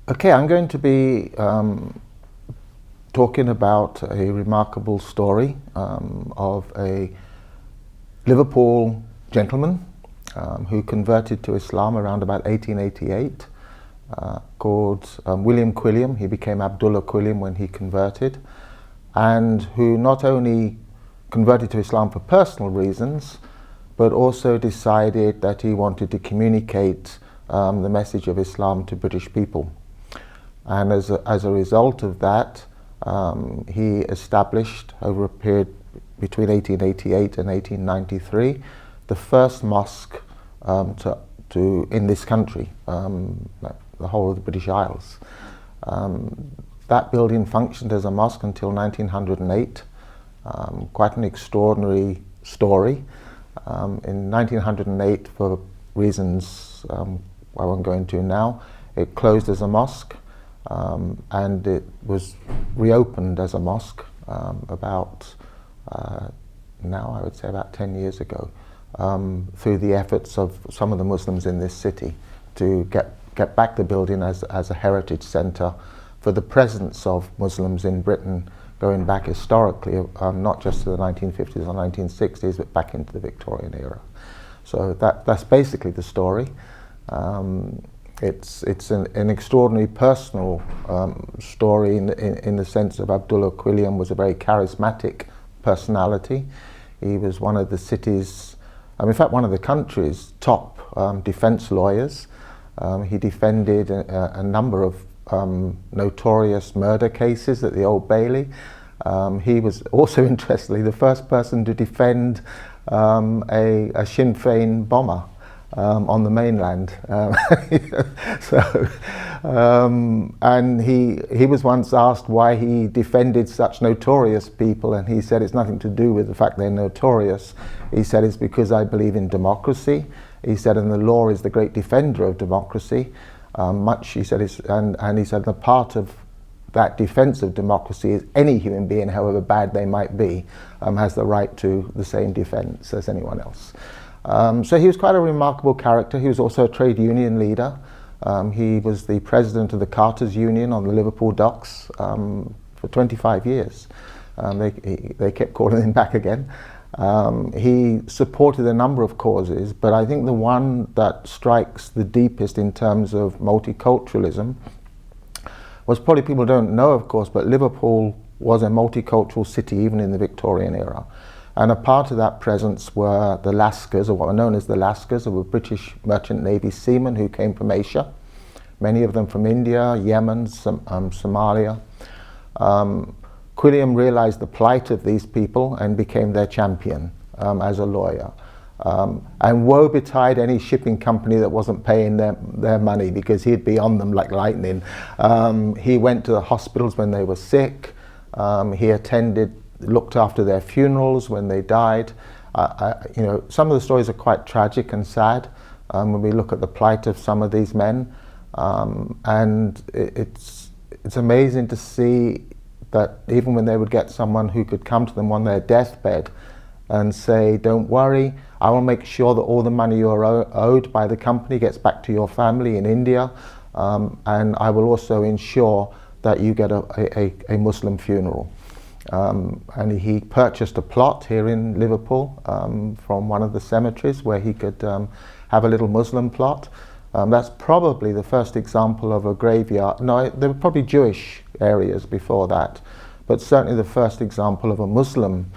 Okay, I'm going to be talking about a remarkable story of a Liverpool gentleman who converted to Islam around about 1888, called William Quilliam. He became Abdullah Quilliam when he converted, and who not only converted to Islam for personal reasons, but also decided that he wanted to communicate the message of Islam to British people. And as a result of that, he established, over a period between 1888 and 1893, the first mosque in this country, the whole of the British Isles. That building functioned as a mosque until 1908. Quite an extraordinary story. In 1908, for reasons I won't go into now, it closed as a mosque. And it was reopened as a mosque about, now I would say about 10 years ago, through the efforts of some of the Muslims in this city to get back the building as a heritage centre for the presence of Muslims in Britain going back historically, not just to the 1950s or 1960s, but back into the Victorian era. So that's basically the story. It's an extraordinary personal story in the sense of Abdullah Quilliam was a very charismatic personality. He was one of the city's, in fact one of the country's top defence lawyers. He defended a number of notorious murder cases at the Old Bailey. He was also, interestingly, the first person to defend a Sinn Féin bomber on the mainland. And he was once asked why he defended such notorious people, and he said it's nothing to do with the fact they're notorious. He said it's because I believe in democracy. He said, and the law is the great defender of democracy. He said, and he said the part of that defense of democracy is any human being, however bad they might be, has the right to the same defense as anyone else. So he was quite a remarkable character. He was also a trade union leader. He was the president of the Carters Union on the Liverpool docks for 25 years. They kept calling him back again. He supported a number of causes, but I think the one that strikes the deepest in terms of multiculturalism was, probably people don't know, of course, but Liverpool was a multicultural city even in the Victorian era. And a part of that presence were the Lascars, or what were known as the Lascars, who were British Merchant Navy seamen who came from Asia, many of them from India, Yemen, Somalia. Quilliam realized the plight of these people and became their champion as a lawyer. And woe betide any shipping company that wasn't paying their money, because he'd be on them like lightning. He went to the hospitals when they were sick. He looked after their funerals when they died. Some of the stories are quite tragic and sad when we look at the plight of some of these men. And it's amazing to see that even when they would get someone who could come to them on their deathbed and say, don't worry, I will make sure that all the money you're owed by the company gets back to your family in India, and I will also ensure that you get a Muslim funeral. And he purchased a plot here in Liverpool from one of the cemeteries where he could have a little Muslim plot. That's probably the first example of a graveyard. No, there were probably Jewish areas before that, but certainly the first example of a Muslim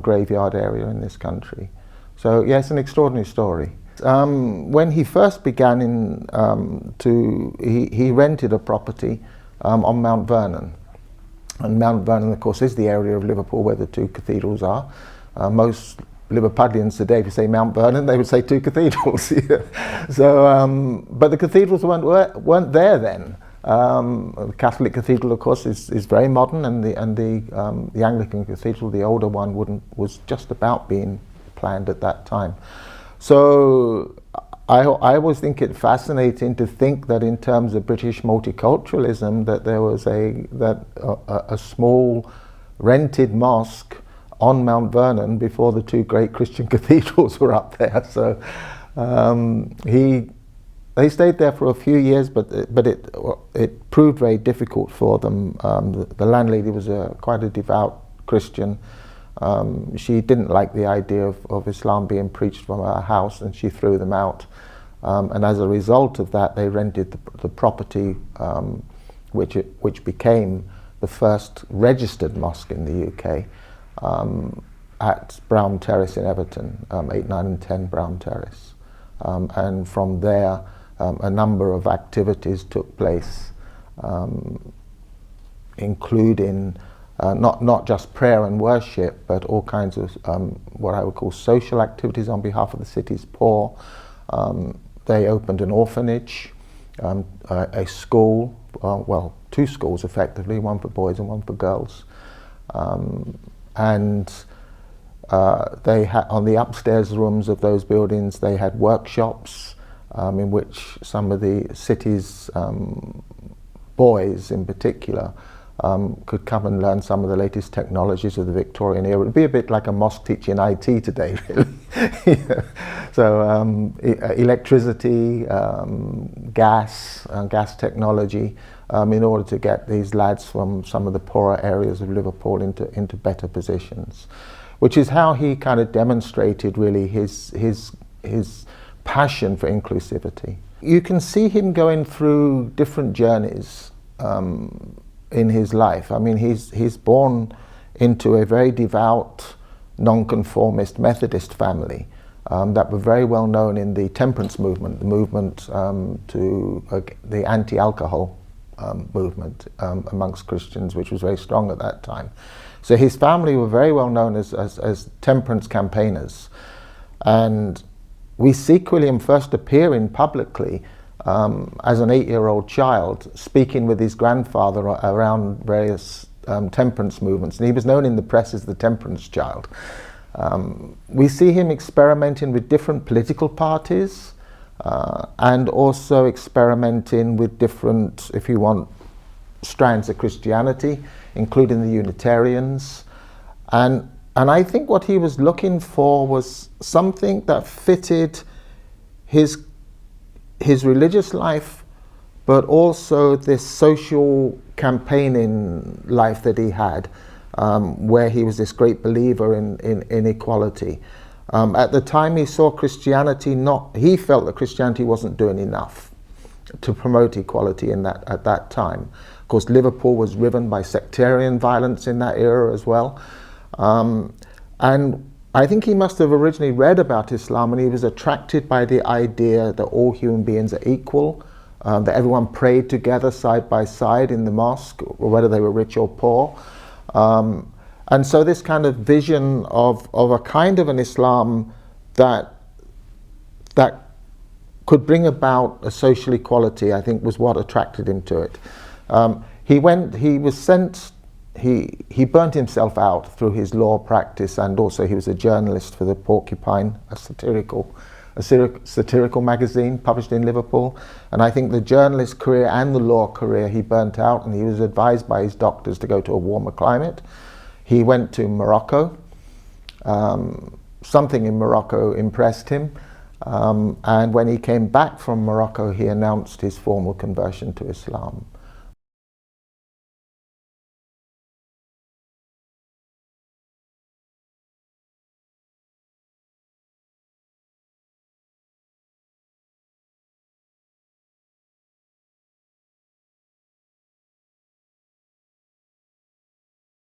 graveyard area in this country. So yes, an extraordinary story. When he first began he rented a property on Mount Vernon. And Mount Vernon, of course, is the area of Liverpool where the two cathedrals are. Most Liverpudlians today, if you say Mount Vernon, they would say two cathedrals. So, but the cathedrals weren't there then. The Catholic cathedral, of course, is very modern, and the Anglican cathedral, the older one, was just about being planned at that time. So I always think it fascinating to think that in terms of British multiculturalism, that there was a small rented mosque on Mount Vernon before the two great Christian cathedrals were up there. So They stayed there for a few years, but it proved very difficult for them. The landlady was quite a devout Christian. She didn't like the idea of Islam being preached from her house, and she threw them out. And as a result of that, they rented the property, which became the first registered mosque in the UK, at Brown Terrace in Everton, 8, 9 and 10 Brown Terrace. And from there, a number of activities took place, including not just prayer and worship, but all kinds of what I would call social activities on behalf of the city's poor. They opened an orphanage, a school, well, 2 schools effectively, one for boys and one for girls. And they had, on the upstairs rooms of those buildings, they had workshops in which some of the city's boys in particular could come and learn some of the latest technologies of the Victorian era. It would be a bit like a mosque teaching IT today, really. Yeah. So electricity, gas technology, in order to get these lads from some of the poorer areas of Liverpool into better positions, which is how he kind of demonstrated really his passion for inclusivity. You can see him going through different journeys in his life. I mean, he's born into a very devout, nonconformist Methodist family that were very well known in the temperance movement, the movement to the anti-alcohol movement amongst Christians, which was very strong at that time. So his family were very well known as temperance campaigners. And we see Quilliam first appearing publicly as an 8-year-old child, speaking with his grandfather around various temperance movements, and he was known in the press as the temperance child. We see him experimenting with different political parties, and also experimenting with different, if you want, strands of Christianity, including the Unitarians. And I think what he was looking for was something that fitted his religious life, but also this social campaigning life that he had, where he was this great believer in equality. At the time he saw Christianity he felt that Christianity wasn't doing enough to promote equality at that time. Of course, Liverpool was riven by sectarian violence in that era as well. And I think he must have originally read about Islam, and he was attracted by the idea that all human beings are equal, that everyone prayed together side by side in the mosque, or whether they were rich or poor. And so this kind of vision of a kind of an Islam that could bring about a social equality, I think, was what attracted him to it. He burnt himself out through his law practice, and also he was a journalist for the Porcupine, a satirical magazine published in Liverpool. And I think the journalist career and the law career he burnt out, and he was advised by his doctors to go to a warmer climate. He went to Morocco. Something in Morocco impressed him. And when he came back from Morocco, he announced his formal conversion to Islam.